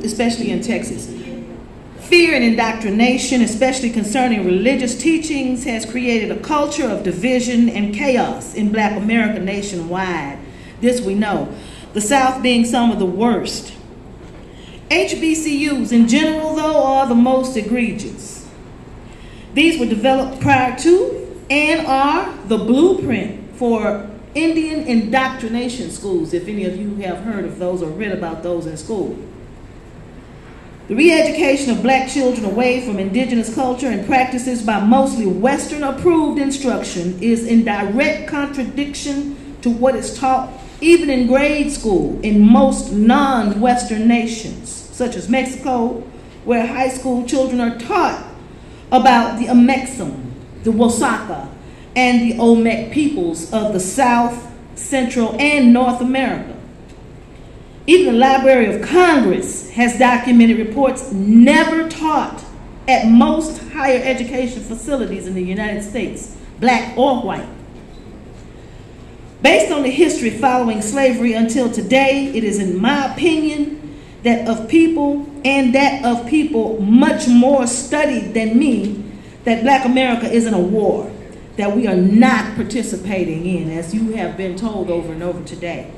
especially in Texas. Fear and indoctrination, especially concerning religious teachings, has created a culture of division and chaos in Black America nationwide. This we know. The South being some of the worst. HBCUs in general, though, are the most egregious. These were developed prior to and are the blueprint for Indian indoctrination schools, if any of you have heard of those or read about those in school. The re-education of Black children away from indigenous culture and practices by mostly Western-approved instruction is in direct contradiction to what is taught even in grade school in most non-Western nations, such as Mexico, where high school children are taught about the Amexem, the Oaxaca, and the Olmec peoples of the South, Central, and North America. Even the Library of Congress has documented reports never taught at most higher education facilities in the United States, Black or white. Based on the history following slavery until today, it is in my opinion that of people much more studied than me, that Black America is in a war that we are not participating in, as you have been told over and over today.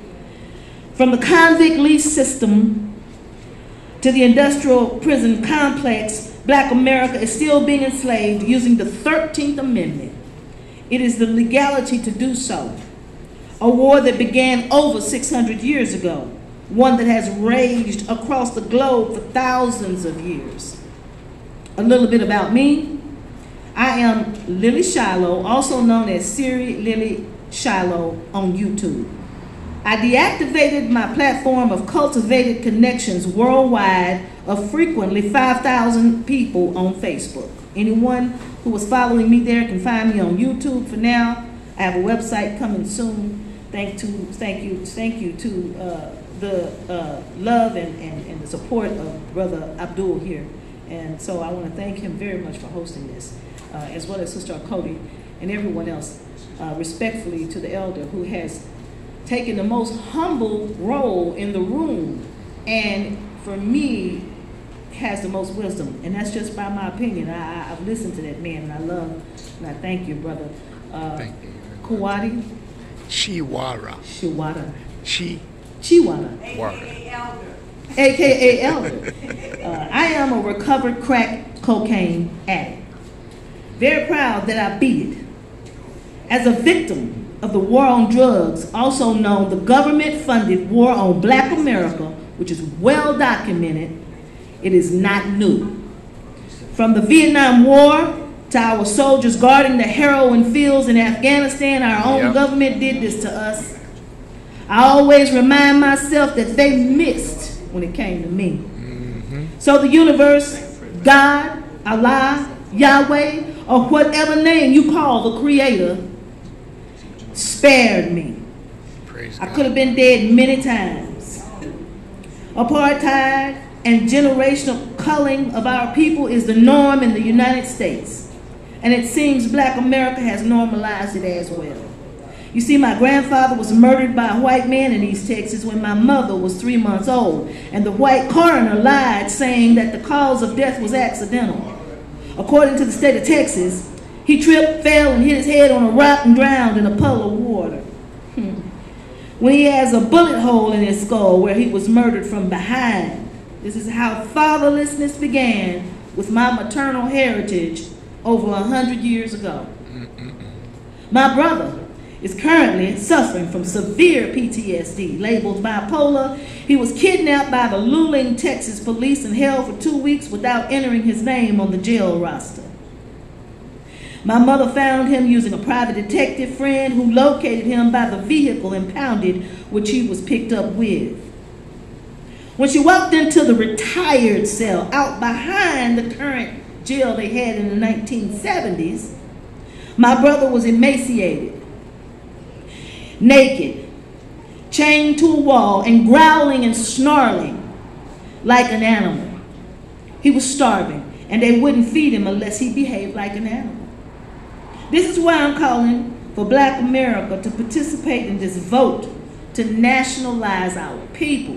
From the convict lease system to the industrial prison complex, Black America is still being enslaved using the 13th Amendment. It is the legality to do so. A war that began over 600 years ago, one that has raged across the globe for thousands of years. A little bit about me. I am Lily Shiloh, also known as Siri-lily Shiloh on YouTube. I deactivated my platform of cultivated connections worldwide of frequently 5,000 people on Facebook. Anyone who was following me there can find me on YouTube for now. I have a website coming soon. Thank you to the love and the support of Brother Abdul here. And so I want to thank him very much for hosting this, as well as Sister Cody and everyone else, respectfully to the elder who has taken the most humble role in the room, and for me, has the most wisdom. And that's just by my opinion. I've listened to that man, and I love, and I thank you, Brother. Thank you. Kuwati? Chiwara. Chiwara. AKA Elder. AKA Elder. I am a recovered crack cocaine addict. Very proud that I beat it. As a victim of the war on drugs, also known the government-funded war on Black America, which is well documented, it is not new. From the Vietnam War to our soldiers guarding the heroin fields in Afghanistan, our own government did this to us. I always remind myself that they missed when it came to me. So the universe, God, Allah, Yahweh, or whatever name you call the Creator, spared me. I could have been dead many times. Apartheid and generational culling of our people is the norm in the United States, and it seems Black America has normalized it as well. You see, my grandfather was murdered by a white man in East Texas when my mother was 3 months old, and the white coroner lied, saying that the cause of death was accidental. According to the state of Texas, he tripped, fell, and hit his head on a rock and drowned in a puddle of water. When he has a bullet hole in his skull where he was murdered from behind. This is how fatherlessness began with my maternal heritage over 100 years ago. My brother is currently suffering from severe PTSD, labeled bipolar. He was kidnapped by the Luling, Texas police and held for 2 weeks without entering his name on the jail roster. My mother found him using a private detective friend who located him by the vehicle impounded which he was picked up with. When she walked into the retired cell out behind the current jail they had in the 1970s, my brother was emaciated, naked, chained to a wall, and growling and snarling like an animal. He was starving, and they wouldn't feed him unless he behaved like an animal. This is why I'm calling for Black America to participate in this vote to nationalize our people,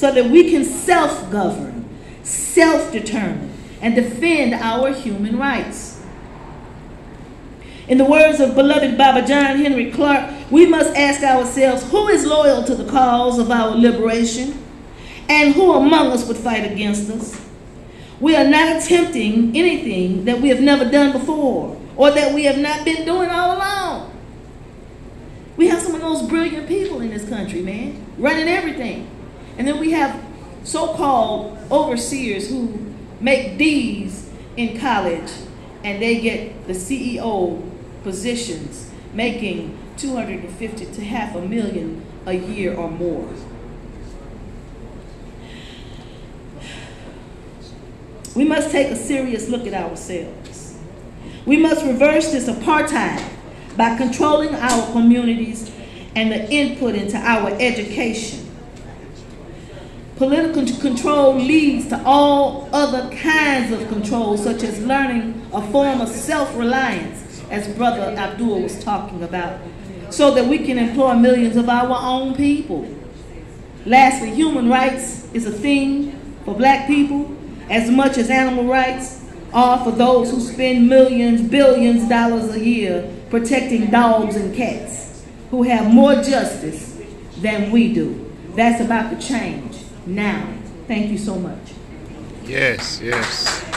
so that we can self-govern, self-determine, and defend our human rights. In the words of beloved Baba John Henry Clark, we must ask ourselves, who is loyal to the cause of our liberation, and who among us would fight against us? We are not attempting anything that we have never done before, or that we have not been doing all along. We have some of those brilliant people in this country, man, running everything. And then we have so-called overseers who make D's in college, and they get the CEO positions, making $250,000 to $500,000 a year or more. We must take a serious look at ourselves. We must reverse this apartheid by controlling our communities and the input into our education. Political control leads to all other kinds of control, such as learning a form of self-reliance, as Brother Abdul was talking about, so that we can employ millions of our own people. Lastly, human rights is a thing for black people as much as animal rights are for those who spend millions, billions of dollars a year protecting dogs and cats, who have more justice than we do. That's about to change now. Thank you so much. Yes, yes.